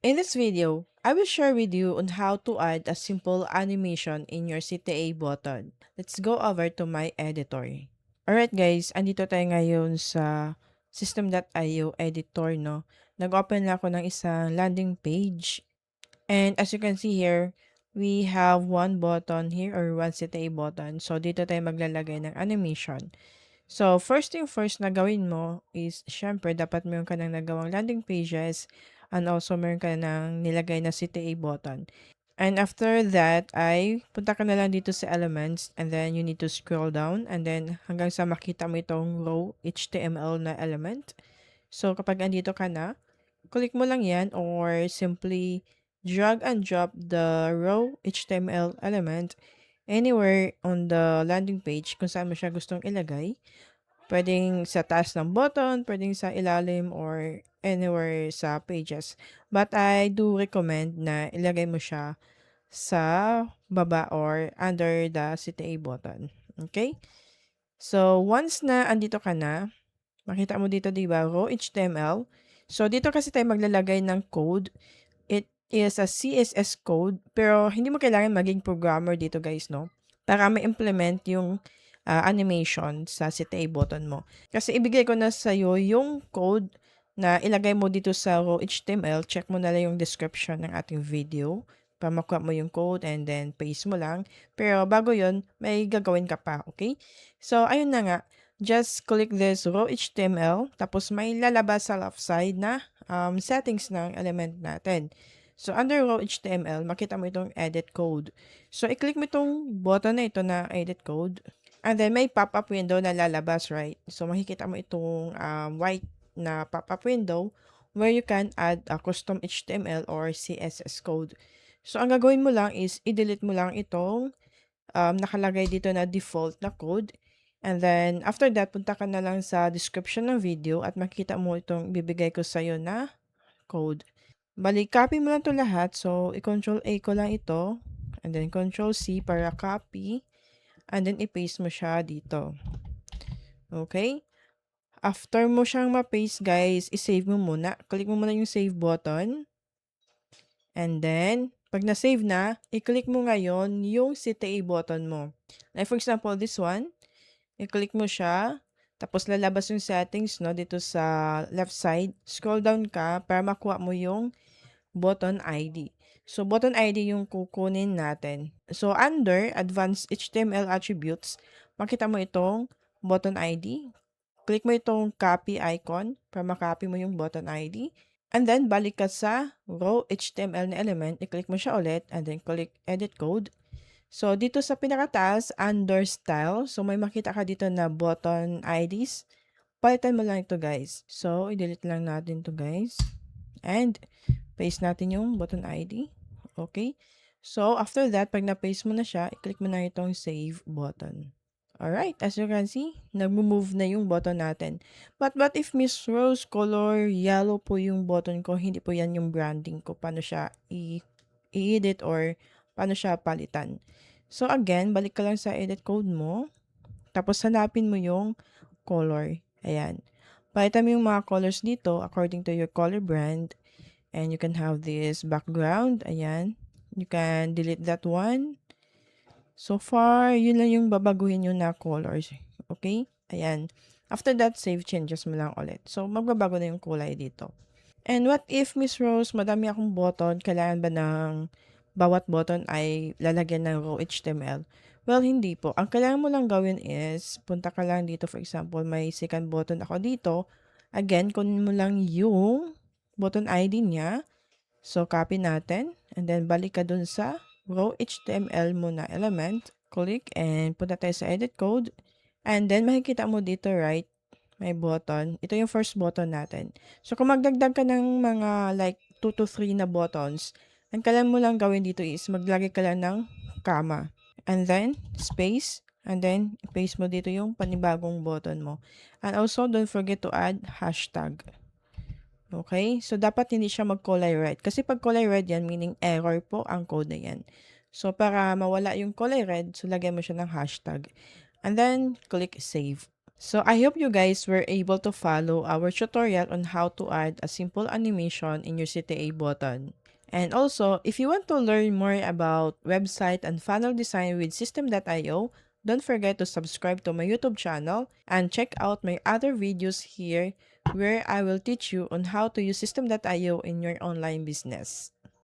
In this video, I will share with you on how to add a simple animation in your CTA button. Let's go over to my editor. Alright guys, andito tayo ngayon sa system.io editor, no? Nag-open na ako ng isang landing page. And as you can see here, we have one button here or one CTA button. So dito tayo maglalagay ng animation. So, first thing first na gawin mo is, syempre, dapat meron ka nang nagawang landing pages and also meron ka nang nilagay na CTA button. And after that, ay punta ka na lang dito sa elements and then you need to scroll down and then hanggang sa makita mo itong row HTML na element. So, kapag andito ka na, click mo lang yan or simply drag and drop the row HTML element anywhere on the landing page kung saan mo siya gustong ilagay. Puwedeng sa taas ng button, puwedeng sa ilalim or anywhere sa pages. But I do recommend na ilagay mo siya sa baba or under the CTA button. Okay? So, once na andito ka na, makita mo dito 'di ba, raw HTML. So, dito kasi tayo maglalagay ng code. It is a CSS code, pero hindi mo kailangan maging programmer dito guys, no? Para ma-implement yung animation sa CTA button mo. Kasi ibigay ko na sa'yo yung code na ilagay mo dito sa raw HTML. Check mo na lang yung description ng ating video para makuha mo yung code and then paste mo lang. Pero bago yon may gagawin ka pa, okay? So, ayun na nga. Just click this raw HTML, tapos may lalabas sa left side na settings ng element natin. So, under raw HTML, makita mo itong edit code. So, i-click mo itong button na ito na edit code. And then, may pop-up window na lalabas, right? So, makikita mo itong white na pop-up window where you can add a custom HTML or CSS code. So, ang gagawin mo lang is, i-delete mo lang itong nakalagay dito na default na code. And then, after that, punta ka na lang sa description ng video at makita mo itong bibigay ko sa'yo na code. Bali, copy mo lang 'to lahat. So, i-control A ko lang ito. And then, control C para copy. And then, i-paste mo siya dito. Okay? After mo siyang ma-paste, guys, i-save mo muna. Click mo muna yung save button. And then, pag na-save na, i-click mo ngayon yung CTA button mo. Like for example, this one, i-click mo siya, tapos lalabas yung settings, no, dito sa left side. Scroll down ka para makuha mo yung button ID. So, button ID yung kukunin natin. So, under Advanced HTML Attributes, makita mo itong button ID. Click mo itong copy icon para makopy mo yung button ID. And then, balik ka sa raw HTML na element. I-click mo siya ulit and then click edit code. So, dito sa pinakataas, under style. So, may makita ka dito na button IDs. Palitan mo lang ito, guys. So, i-delete lang natin to guys. And, paste natin yung button ID. Okay? So, after that, pag na-paste mo na siya, i-click mo na itong save button. Alright, as you can see, nag-move na yung button natin. But what if Miss Rose color yellow po yung button ko, hindi po yan yung branding ko, paano siya i-edit or paano siya palitan? So again, balik ka lang sa edit code mo, tapos hanapin mo yung color. Ayan. Palitan mo yung mga colors dito according to your color brand. And you can have this background. Ayan. You can delete that one. So far, yun lang yung babaguhin nyo na colors. Okay? Ayan. After that, save changes mo lang ulit. So, magbabago na yung kulay dito. And what if, Miss Rose, madami akong button, kailangan ba ng bawat button ay lalagyan ng raw HTML? Well, hindi po. Ang kailangan mo lang gawin is, punta ka lang dito, for example, may second button ako dito. Again, kunin mo lang yung button ID niya. So, copy natin. And then, balik ka dun sa raw HTML mo na element. Click and punta tayo sa edit code. And then, makikita mo dito, right? May button. Ito yung first button natin. So, kung magdagdag ka ng mga like 2 to 3 na buttons, ang kailangan mo lang gawin dito is maglagay ka lang ng comma. And then, space. And then, paste mo dito yung panibagong button mo. And also, don't forget to add hashtag. Okay? So, dapat hindi siya mag-color red. Kasi pag color red yan, meaning error po ang code na yan. So, para mawala yung color red, so lagyan mo siya ng hashtag. And then, click save. So I hope you guys were able to follow our tutorial on how to add a simple animation in your CTA button. And also, if you want to learn more about website and funnel design with System.io, don't forget to subscribe to my YouTube channel and check out my other videos here where I will teach you on how to use System.io in your online business.